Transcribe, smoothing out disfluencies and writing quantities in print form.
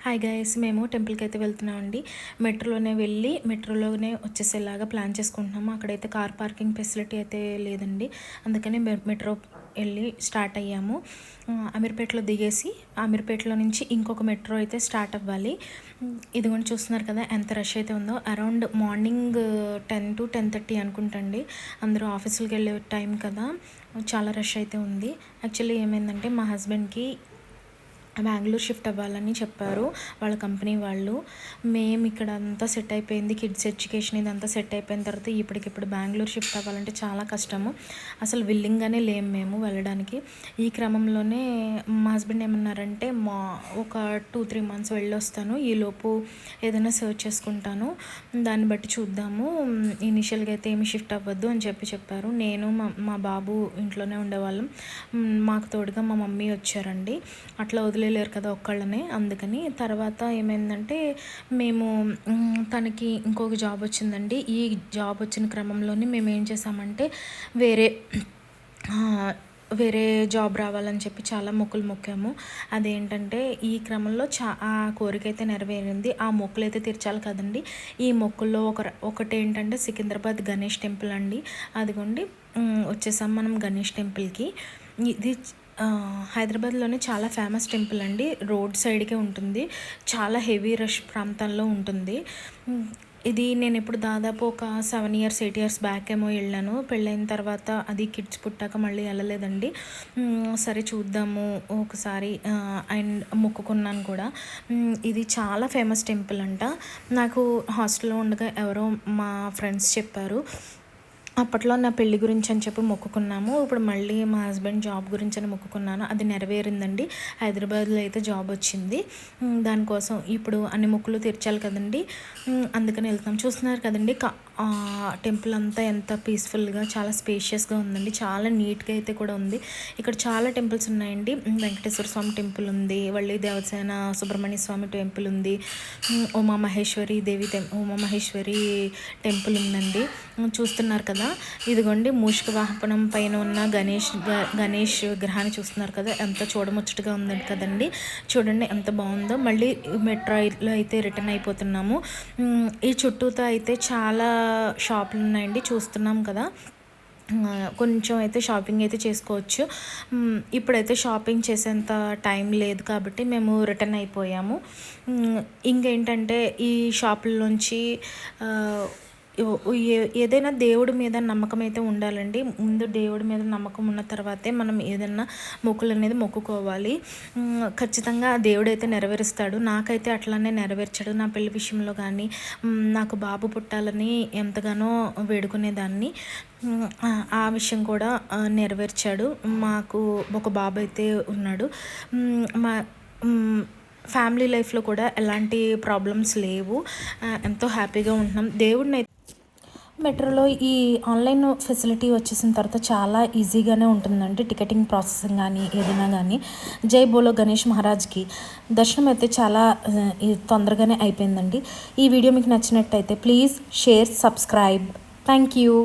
Hi guys, మేము టెంపుల్కి అయితే వెళ్తున్నామండి. మెట్రోలోనే వెళ్ళి మెట్రోలోనే వచ్చేసేలాగా ప్లాన్ చేసుకుంటున్నాము. అక్కడైతే కార్ పార్కింగ్ ఫెసిలిటీ అయితే లేదండి. అందుకని మెట్రో వెళ్ళి స్టార్ట్ అయ్యాము. అమీర్పేటలో దిగేసి అమీర్పేటలో నుంచి ఇంకొక మెట్రో అయితే స్టార్ట్ అవ్వాలి. ఇదిగోండి చూస్తున్నారు కదా ఎంత రష్ అయితే ఉందో. Around morning 10 to 10:30 అనుకుంటండి. అందరూ ఆఫీసులకు వెళ్ళే టైం కదా, చాలా రష్ అయితే ఉంది. యాక్చువల్లీ ఏమైందంటే మా హస్బెండ్కి బెంగళూరు షిఫ్ట్ అవ్వాలని చెప్పారు వాళ్ళ కంపెనీ వాళ్ళు. మేము ఇక్కడ అంతా సెట్ అయిపోయింది, కిడ్స్ ఎడ్యుకేషన్ ఇదంతా సెట్ అయిపోయిన తర్వాత ఇప్పటికిప్పుడు బెంగళూరు షిఫ్ట్ అవ్వాలంటే చాలా కష్టము. అసలు విల్లింగ్గానే లేము మేము వెళ్ళడానికి. ఈ క్రమంలోనే మా హస్బెండ్ ఏమన్నారంటే ఒక 2-3 months వెళ్ళొస్తాను, ఈలోపు ఏదైనా సర్చ్ చేసుకుంటాను, దాన్ని బట్టి చూద్దాము, ఇనిషియల్గా అయితే ఏమి షిఫ్ట్ అవ్వద్దు అని చెప్పారు. నేను మా బాబు ఇంట్లోనే ఉండేవాళ్ళం. మాకు తోడుగా మా మమ్మీ వచ్చారండి. అట్లా వదిలేలేరు కదా ఒక్కళ్ళనే. అందుకని తర్వాత ఏమైందంటే మేము తనకి ఇంకొక జాబ్ వచ్చిందండి. ఈ జాబ్ వచ్చిన క్రమంలోనే మేము ఏం చేసామంటే వేరే జాబ్ రావాలని చెప్పి చాలా మొక్కులు మొక్కాము. అదేంటంటే ఈ క్రమంలో ఆ కోరిక అయితే నెరవేరింది. ఆ మొక్కులు అయితే తీర్చాలి కదండి. ఈ మొక్కుల్లో ఒకటి ఏంటంటే సికింద్రాబాద్ గణేష్ టెంపుల్ అండి. అదిగోండి వచ్చేసాం మనం గణేష్ టెంపుల్కి. ఇది హైదరాబాద్లోనే చాలా ఫేమస్ టెంపుల్ అండి. రోడ్ సైడ్కే ఉంటుంది, చాలా హెవీ రష్ ప్రాంతాల్లో ఉంటుంది. ఇది నేను ఇప్పుడు దాదాపు ఒక 7 years 8 years బ్యాక్ ఏమో వెళ్ళాను. పెళ్ళైన తర్వాత అది కిడ్స్ పుట్టాక మళ్ళీ వెళ్ళలేదండి. సరే చూద్దాము ఒకసారి అండ్ మొక్కుకున్నాను కూడా. ఇది చాలా ఫేమస్ టెంపుల్ అంట. నాకు హాస్టల్లో ఉండగా ఎవరో మా ఫ్రెండ్స్ చెప్పారు. అప్పట్లో నా పెళ్లి గురించి అని చెప్పి మొక్కుకున్నాము. ఇప్పుడు మళ్ళీ మా హస్బెండ్ జాబ్ గురించి అని మొక్కుకున్నాను. అది నెరవేరిందండి. హైదరాబాద్లో అయితే జాబ్ వచ్చింది. దానికోసం ఇప్పుడు అన్ని మొక్కులు తీర్చాలి కదండి, అందుకని వెళ్తాం. చూస్తున్నారు కదండి టెంపుల్ అంతా ఎంత పీస్ఫుల్గా, చాలా స్పేషియస్గా ఉందండి. చాలా నీట్గా అయితే కూడా ఉంది. ఇక్కడ చాలా టెంపుల్స్ ఉన్నాయండి. వెంకటేశ్వర స్వామి టెంపుల్ ఉంది, వల్లి దేవసేన సుబ్రహ్మణ్య స్వామి టెంపుల్ ఉంది, ఉమామహేశ్వరి టెంపుల్ ఉందండి. చూస్తున్నారు కదా, ఇదిగోండి మూషిక వాహనం పైన ఉన్న గణేష్ విగ్రహాన్ని చూస్తున్నారు కదా, ఎంత చూడముచ్చటగా ఉందండి కదండి. చూడండి ఎంత బాగుందో. మళ్ళీ మెట్రోలో అయితే రిటర్న్ అయిపోతున్నాము. ఈ చుట్టూతో అయితే చాలా షాపులు ఉన్నాయండి, చూస్తున్నాం కదా. కొంచెం అయితే షాపింగ్ అయితే చేసుకోవచ్చు. ఇప్పుడైతే షాపింగ్ చేసేంత టైం లేదు కాబట్టి మేము రిటర్న్ అయిపోయాము. ఇంకేంటంటే ఈ షాపుల్లోంచి ఏదైనా దేవుడి మీద నమ్మకం అయితే ఉండాలండి. ముందు దేవుడి మీద నమ్మకం ఉన్న తర్వాతే మనం ఏదైనా మొక్కులు అనేది మొక్కుకోవాలి. ఖచ్చితంగా దేవుడు అయితే నెరవేరుస్తాడు. నాకైతే అట్లానే నెరవేర్చాడు. నా పెళ్లి విషయంలో కానీ, నాకు బాబు పుట్టాలని ఎంతగానో వేడుకునేదాన్ని. ఆ విషయం కూడా నెరవేర్చాడు. మాకు ఒక బాబు అయితే ఉన్నాడు. మా ఫ్యామిలీ లైఫ్లో కూడా ఎలాంటి ప్రాబ్లమ్స్ లేవు. ఎంతో హ్యాపీగా ఉంటున్నాం. దేవుడిని మెట్రోలో ఈ ఆన్లైన్ ఫెసిలిటీ వచ్చేసిన తర్వాత చాలా ఈజీగానే ఉంటుందండి. టికెటింగ్ ప్రాసెసింగ్ కానీ ఏదైనా కానీ. జై బోలో గణేష్ మహారాజ్కి. దర్శనం అయితే చాలా తొందరగానే అయిపోయిందండి. ఈ వీడియో మీకు నచ్చినట్టయితే please share, subscribe. Thank you.